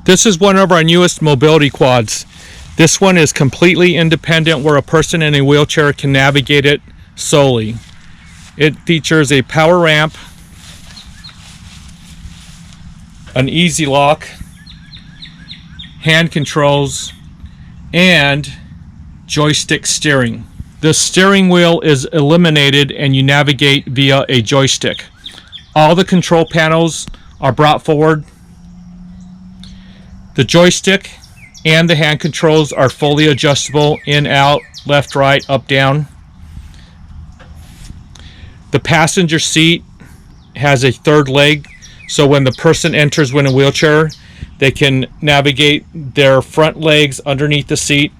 This is one of our newest mobility quads. This one is completely independent where a person in a wheelchair can navigate it solely. It features a power ramp, an easy lock, hand controls, and joystick steering. The steering wheel is eliminated and you navigate via a joystick. All the control panels are brought forward. The joystick and the hand controls are fully adjustable in, out, left, right, up, down. The passenger seat has a third leg, so when the person enters in a wheelchair, they can navigate their front legs underneath the seat,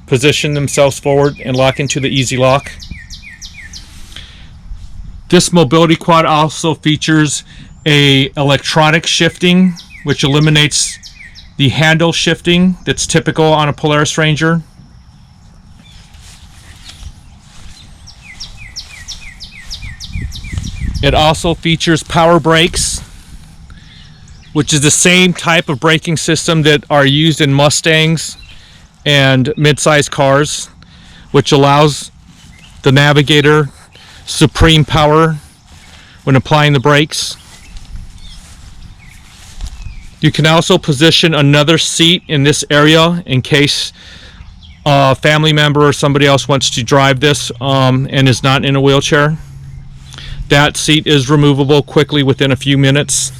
position themselves forward, and lock into the easy lock. This mobility quad also features a electronic shifting, which eliminates the handle shifting that's typical on a Polaris Ranger. It also features power brakes, which is the same type of braking system that are used in Mustangs and mid-sized cars, which allows the navigator supreme power when applying the brakes. You can also position another seat in this area in case a family member or somebody else wants to drive this and is not in a wheelchair. That seat is removable quickly within a few minutes.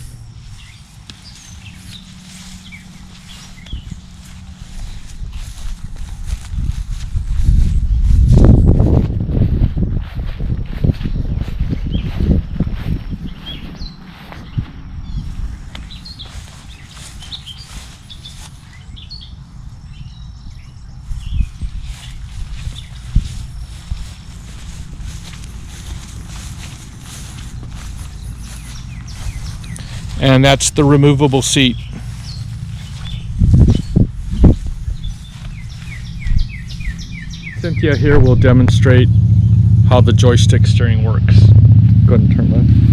And that's the removable seat. Cynthia here will demonstrate how the joystick steering works. Go ahead and turn that.